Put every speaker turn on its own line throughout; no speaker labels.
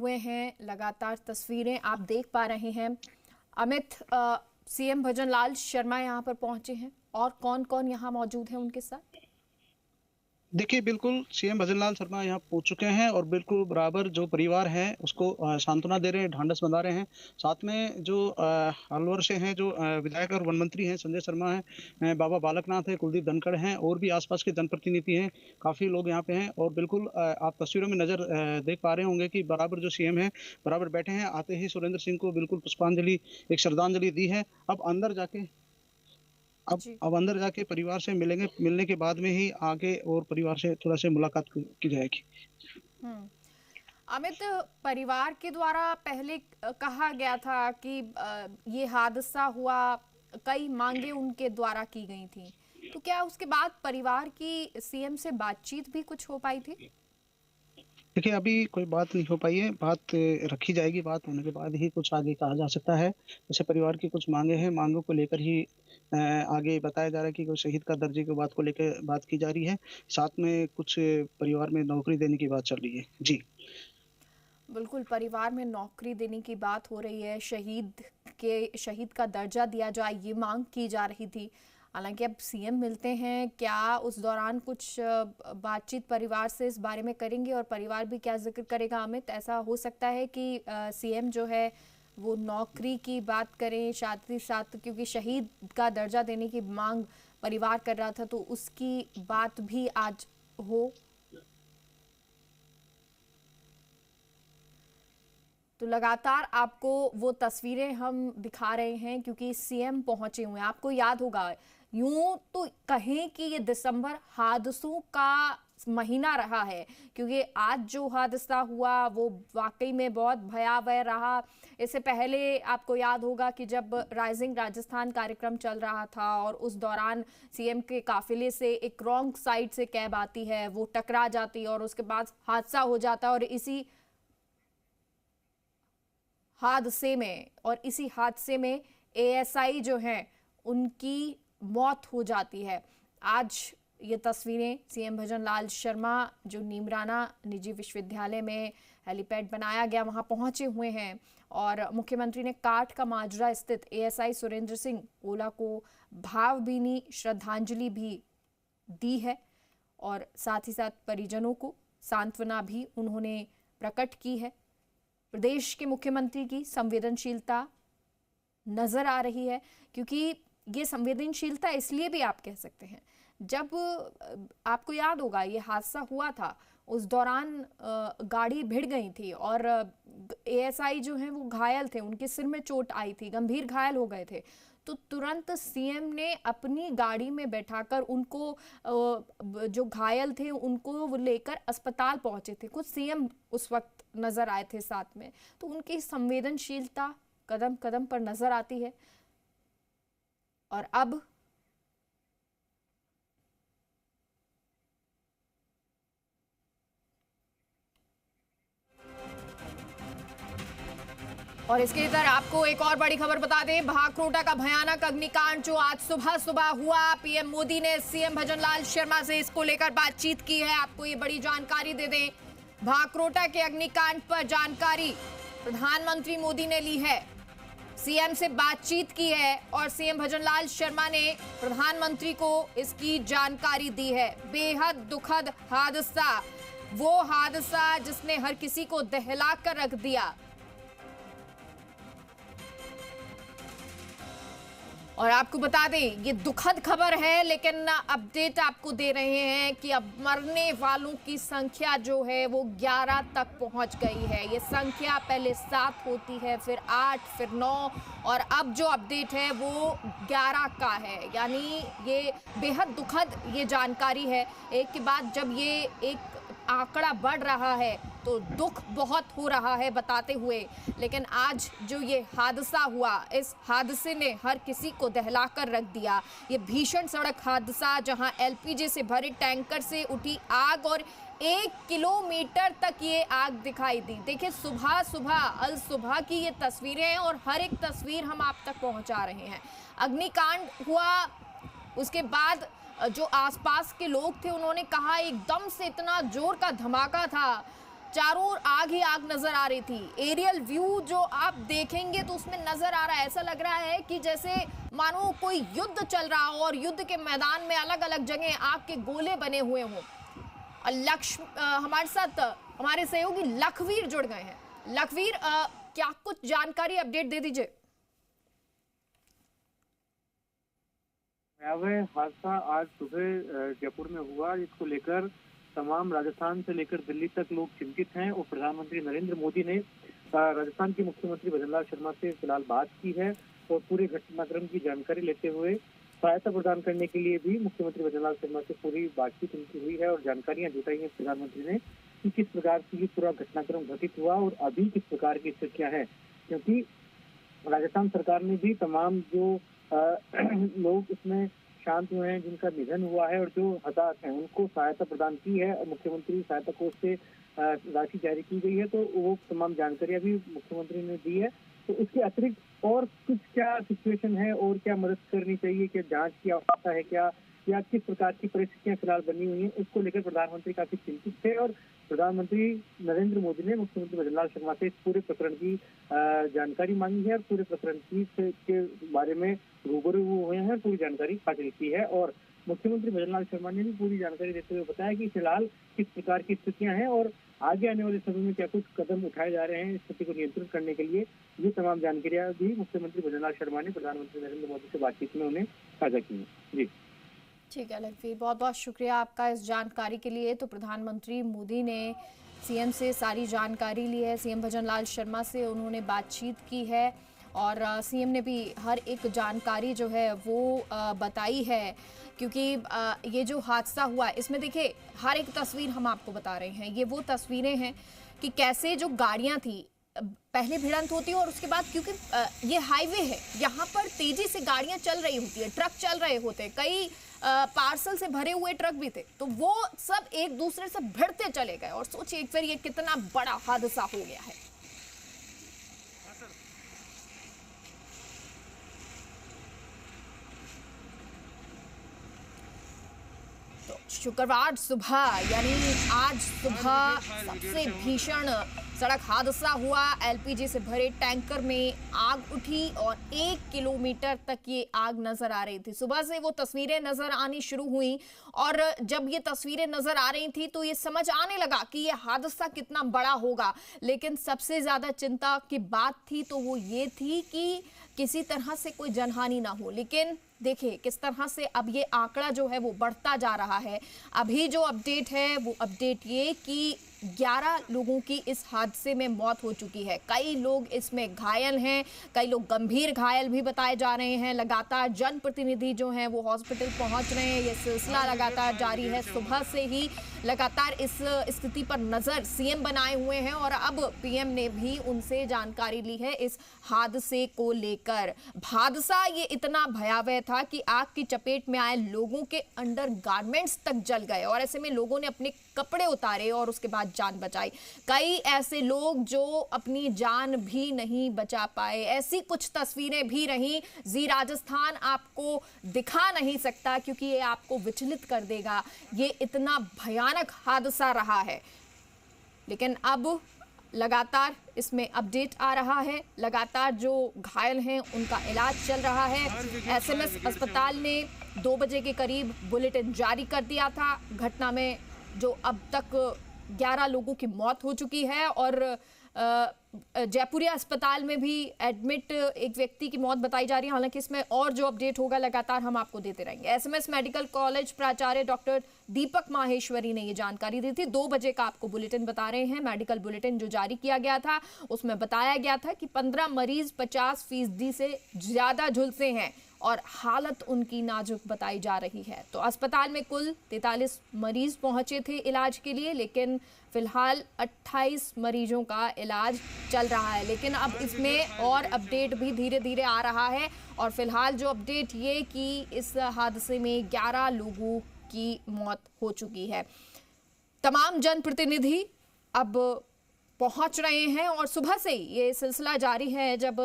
हुए हैं। लगातार तस्वीरें आप देख पा रहे हैं। अमित, सीएम भजनलाल शर्मा यहाँ पर पहुंचे हैं और कौन कौन यहाँ मौजूद है उनके साथ?
देखिए, बिल्कुल सीएम भजनलाल शर्मा यहाँ पहुंच चुके हैं और बिल्कुल बराबर जो परिवार है उसको सांत्वना दे रहे हैं, ढांढस बंधा रहे हैं। साथ में जो अलवर से हैं, जो विधायक और वन मंत्री हैं, संजय शर्मा हैं, बाबा बालकनाथ हैं, कुलदीप धनखड़ हैं और भी आसपास के जनप्रतिनिधि हैं। काफी लोग यहाँ पे हैं और बिल्कुल आप तस्वीरों में नजर देख पा रहे होंगे कि बराबर जो सीएम है बराबर बैठे हैं। आते ही सुरेंद्र सिंह को बिल्कुल पुष्पांजलि, एक श्रद्धांजलि दी है। अब अंदर जाके अब
जी।
अब अंदर जाके परिवार से मिलेंगे। मिलने के बाद में ही आगे और परिवार से थोड़ा से मुलाकात की जाएगी।
हम्म। अमित, परिवार के द्वारा पहले कहा गया था कि ये हादसा हुआ, कई मांगे उनके द्वारा की गई थी, तो क्या उसके बाद परिवार की सीएम से बातचीत भी कुछ हो पाई थी?
देखिए, अभी कोई बात नहीं हो पाई है। बात रखी जाएगी। बात होने के बाद ही कुछ आगे कहा जा सकता है। जैसे परिवार की कुछ मांगे हैं, मांगों को लेकर ही आगे बताया जा रहा है कि कोई शहीद का दर्जे की बात को लेकर बात की जा रही है। साथ में कुछ परिवार में नौकरी देने की बात चल रही है। जी।
बिल्कुल, परिवार में नौकरी देने की बात हो रही है, शहीद का दर्जा दिया जाए ये मांग की जा रही थी। हालांकि अब सीएम मिलते हैं, क्या उस दौरान कुछ बातचीत परिवार से इस बारे में करेंगे और परिवार भी क्या जिक्र करेगा? अमित, ऐसा हो सकता है कि सीएम जो है वो नौकरी की बात करें, साथ ही साथ क्योंकि शहीद का दर्जा देने की मांग परिवार कर रहा था, तो उसकी बात भी आज हो। तो लगातार आपको वो तस्वीरें हम दिखा रहे हैं क्योंकि सीएम पहुंचे हुए हैं। आपको याद होगा, यूं तो कहें कि ये दिसंबर हादसों का महीना रहा है, क्योंकि आज जो हादसा हुआ वो वाकई में बहुत भयावह रहा। इससे पहले आपको याद होगा कि जब राइजिंग राजस्थान कार्यक्रम चल रहा था और उस दौरान सीएम के काफिले से एक रॉन्ग साइड से कैब आती है, वो टकरा जाती है और उसके बाद हादसा हो जाता है, और इसी हादसे में एएसआई जो हैं उनकी मौत हो जाती है। आज ये तस्वीरें सीएम भजनलाल शर्मा जो नीमराना निजी विश्वविद्यालय में हेलीपैड बनाया गया वहां पहुंचे हुए हैं और मुख्यमंत्री ने काठ का माजरा स्थित एएसआई सुरेंद्र सिंह ओला को भावभीनी श्रद्धांजलि भी दी है और साथ ही साथ परिजनों को सांत्वना भी उन्होंने प्रकट की है। प्रदेश के मुख्यमंत्री की संवेदनशीलता नजर आ रही है, क्योंकि ये संवेदनशीलता इसलिए भी आप कह सकते हैं, जब आपको याद होगा ये हादसा हुआ था उस दौरान गाड़ी भिड़ गई थी और एएसआई जो हैं वो घायल थे, उनके सिर में चोट आई थी, गंभीर घायल हो गए थे। तो तुरंत सीएम ने अपनी गाड़ी में बैठाकर उनको, जो घायल थे उनको लेकर अस्पताल पहुंचे थे। कुछ सीएम उस वक्त नजर आए थे साथ में, तो उनकी संवेदनशीलता कदम कदम पर नजर आती है। और अब इसके इधर आपको एक और बड़ी खबर बता दें, भाखरोटा का भयानक अग्निकांड जो आज सुबह सुबह हुआ, पीएम मोदी ने सीएम भजनलाल शर्मा से इसको लेकर बातचीत की है। आपको ये बड़ी जानकारी दे दें, भाखरोटा के अग्निकांड पर जानकारी प्रधानमंत्री मोदी ने ली है, सीएम से बातचीत की है और सीएम भजनलाल शर्मा ने प्रधानमंत्री को इसकी जानकारी दी है। बेहद दुखद हादसा, वो हादसा जिसने हर किसी को दहला कर रख दिया। और आपको बता दें ये दुखद खबर है, लेकिन अपडेट आपको दे रहे हैं कि अब मरने वालों की संख्या जो है वो 11 तक पहुंच गई है। ये संख्या पहले 7 होती है, फिर 8, फिर 9 और अब जो अपडेट है वो 11 का है। यानी ये बेहद दुखद ये जानकारी है। एक के बाद जब ये एक आंकड़ा बढ़ रहा है तो दुख बहुत हो रहा है बताते हुए, लेकिन आज जो ये हादसा हुआ, इस हादसे ने हर किसी को दहलाकर रख दिया। ये भीषण सड़क हादसा जहां एलपीजी से भरे टैंकर से उठी आग और 1 किलोमीटर तक ये आग दिखाई दी। देखिए, सुबह सुबह अल सुबह की ये तस्वीरें हैं और हर एक तस्वीर हम आप तक पहुंचा रहे हैं। अग्निकांड हुआ, उसके बाद जो आसपास के लोग थे उन्होंने कहा एकदम से इतना जोर का धमाका था चारों ओर आग ही आग नजर आ रही थी। एरियल व्यू जो आप देखेंगे तो उसमें नजर आ रहा है, ऐसा लग रहा है कि जैसे मानो कोई युद्ध चल रहा हो और युद्ध के मैदान में अलग अलग जगह आग के गोले बने हुए हों। हमारे साथ हमारे सहयोगी लखवीर जुड़ गए हैं। लखवीर, क्या कुछ जानकारी अपडेट दे दीजिए।
भयावह हादसा आज सुबह जयपुर में हुआ, जिसको लेकर तमाम राजस्थान से लेकर दिल्ली तक लोग चिंतित हैं और प्रधानमंत्री नरेंद्र मोदी ने राजस्थान के मुख्यमंत्री भजनलाल शर्मा से फिलहाल बात की है और पूरे घटनाक्रम की जानकारी लेते हुए सहायता प्रदान करने के लिए भी मुख्यमंत्री भजनलाल शर्मा से पूरी बातचीत उनकी हुई है और जानकारियां जुटाई हैं प्रधानमंत्री ने कि किस प्रकार से ये पूरा घटनाक्रम घटित हुआ और अभी किस प्रकार की स्थितियां हैं। क्योंकि राजस्थान सरकार ने भी तमाम जो लोग इसमें शांत हुए हैं, जिनका निधन हुआ है और जो हताहत हैं, उनको सहायता प्रदान की है। मुख्यमंत्री सहायता कोष से राशि जारी की गई है, तो वो तमाम जानकारियां भी मुख्यमंत्री ने दी है। तो इसके अतिरिक्त और कुछ क्या सिचुएशन है और क्या मदद करनी चाहिए, क्या जांच की आवश्यकता है क्या, या किस प्रकार की परिस्थितियां फिलहाल बनी हुई हैं, उसको लेकर प्रधानमंत्री काफी चिंतित थे और प्रधानमंत्री नरेंद्र मोदी ने मुख्यमंत्री भजनलाल शर्मा से इस पूरे प्रकरण की जानकारी मांगी है और पूरे प्रकरण के बारे में रूबरू हुए हैं, पूरी जानकारी हासिल की है। और मुख्यमंत्री भजनलाल शर्मा ने भी पूरी जानकारी देते हुए बताया कि फिलहाल किस प्रकार की स्थितियां हैं और आगे आने वाले समय में क्या कुछ कदम उठाए जा रहे हैं स्थिति को नियंत्रित करने के लिए। ये तमाम जानकारियां भी मुख्यमंत्री भजनलाल शर्मा ने प्रधानमंत्री नरेंद्र मोदी से बातचीत में उन्हें साझा की है। जी
ठीक है लखवीर, बहुत बहुत शुक्रिया आपका इस जानकारी के लिए। तो प्रधानमंत्री मोदी ने सीएम से सारी जानकारी ली है, सीएम भजनलाल शर्मा से उन्होंने बातचीत की है और सीएम ने भी हर एक जानकारी जो है वो बताई है। क्योंकि ये जो हादसा हुआ इसमें देखिए हर एक तस्वीर हम आपको बता रहे हैं, ये वो तस्वीरें हैं कि कैसे जो गाड़ियां थी पहले भिड़ंत होती है और उसके बाद, क्योंकि ये हाईवे है, यहाँ पर तेजी से गाड़ियां चल रही होती है, ट्रक चल रहे होते, कई पार्सल से भरे हुए ट्रक भी थे, तो वो सब एक दूसरे से भिड़ते चले गए और सोचिए फिर ये कितना बड़ा हादसा हो गया है। तो शुक्रवार सुबह यानी आज सुबह सबसे भीषण सड़क हादसा हुआ। एलपीजी से भरे टैंकर में आग उठी और 1 किलोमीटर तक ये आग नजर आ रही थी। सुबह से वो तस्वीरें नजर आनी शुरू हुई और जब ये तस्वीरें नजर आ रही थी तो ये समझ आने लगा कि ये हादसा कितना बड़ा होगा। लेकिन सबसे ज्यादा चिंता की बात थी तो वो ये थी कि किसी तरह से कोई जनहानि ना हो। लेकिन देखिए किस तरह से अब ये आंकड़ा जो है वो बढ़ता जा रहा है। अभी जो अपडेट है वो अपडेट ये कि 11 लोगों की इस हादसे में मौत हो चुकी है। कई लोग इसमें घायल हैं, कई लोग गंभीर घायल भी बताए जा रहे हैं। लगातार जनप्रतिनिधि जो हैं वो हॉस्पिटल पहुंच रहे हैं, ये सिलसिला लगातार जारी है। सुबह से ही लगातार इस स्थिति पर नजर सीएम बनाए हुए हैं और अब पीएम ने भी उनसे जानकारी ली है इस हादसे को लेकर। हादसा ये इतना भयावह था कि आग की चपेट में आए लोगों के अंडर गारमेंट्स तक जल गए और ऐसे में लोगों ने अपने कपड़े उतारे और उसके बाद जान बचाई। कई ऐसे लोग जो अपनी जान भी नहीं बचा पाए, ऐसी कुछ तस्वीरें भी रहीं। जी राजस्थान आपको दिखा नहीं सकता क्योंकि ये आपको विचलित कर देगा, ये इतना भयानक हादसा रहा है। लेकिन अब लगातार इसमें अपडेट आ रहा है, लगातार जो घायल हैं उनका इलाज चल रहा है। एसएमएस अस्पताल ने 2 बजे के करीब बुलेटिन जारी कर दिया था। घटना में जो अब तक 11 लोगों की मौत हो चुकी है और जयपुरिया अस्पताल में भी एडमिट एक व्यक्ति की मौत बताई जा रही है। हालांकि इसमें और जो अपडेट होगा लगातार हम आपको देते रहेंगे। एसएमएस मेडिकल कॉलेज प्राचार्य डॉक्टर दीपक माहेश्वरी ने ये जानकारी दी थी। 2 बजे का आपको बुलेटिन बता रहे हैं। मेडिकल बुलेटिन जो जारी किया गया था उसमें बताया गया था कि 15 मरीज 50% से ज्यादा झुलसे हैं और हालत उनकी नाजुक बताई जा रही है। तो अस्पताल में कुल 43 मरीज पहुंचे थे इलाज के लिए, लेकिन फिलहाल 28 मरीजों का इलाज चल रहा है। लेकिन अब इसमें और अपडेट भी धीरे धीरे आ रहा है और फिलहाल जो अपडेट ये कि इस हादसे में 11 लोगों की मौत हो चुकी है। तमाम जनप्रतिनिधि अब पहुंच रहे हैं और सुबह से ही ये सिलसिला जारी है जब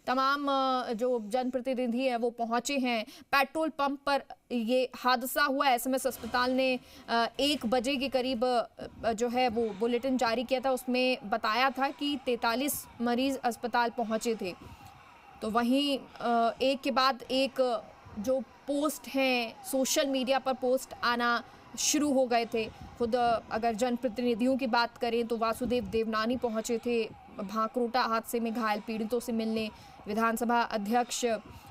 तमाम जो जनप्रतिनिधि हैं वो पहुंचे हैं। पेट्रोल पंप पर ये हादसा हुआ। एसएमएस अस्पताल ने 1 बजे के करीब जो है वो बुलेटिन जारी किया था, उसमें बताया था कि 43 मरीज अस्पताल पहुंचे थे। तो वहीं एक के बाद एक जो पोस्ट हैं सोशल मीडिया पर पोस्ट आना शुरू हो गए थे। खुद अगर जनप्रतिनिधियों की बात करें तो वासुदेव देवनानी पहुंचे थे भांकरोटा हादसे में घायल पीड़ितों से मिलने, विधानसभा अध्यक्ष,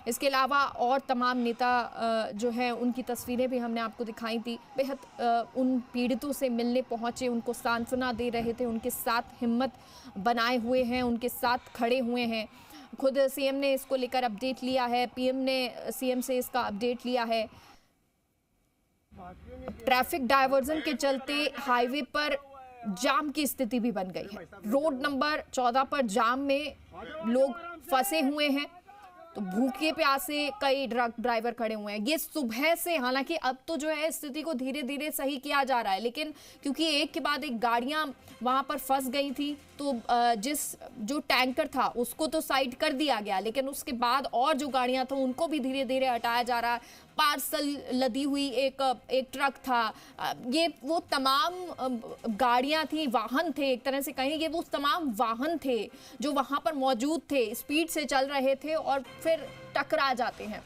इसके अलावा और तमाम नेता जो हैं उनकी तस्वीरें भी हमने आपको दिखाई थी। बेहद उन पीड़ितों से मिलने पहुंचे, उनको सांत्वना दे रहे थे, उनके साथ हिम्मत बनाए हुए हैं, उनके साथ खड़े हुए हैं। खुद सीएम ने इसको लेकर अपडेट लिया है, पीएम ने सीएम से इसका अपडेट लिया है। ट्रैफिक डायवर्जन के चलते हाईवे पर जाम की स्थिति भी बन गई है। रोड नंबर 14 पर जाम में लोग फंसे हुए हैं, तो भूखे प्यासे कई ट्रक ड्राइवर खड़े हुए हैं। ये सुबह से, हालांकि अब तो जो है स्थिति को धीरे धीरे सही किया जा रहा है, लेकिन क्योंकि एक के बाद एक गाड़ियां वहां पर फंस गई थी तो जो टैंकर था उसको तो साइड कर दिया गया, लेकिन उसके बाद और जो गाड़ियां थी उनको भी धीरे धीरे हटाया जा रहा है। पार्सल लदी हुई एक ट्रक था, ये वो तमाम गाड़ियां थी, वाहन थे, एक तरह से कहेंगे वो तमाम वाहन थे जो वहां पर मौजूद थे, स्पीड से चल रहे थे और फिर टकरा जाते हैं।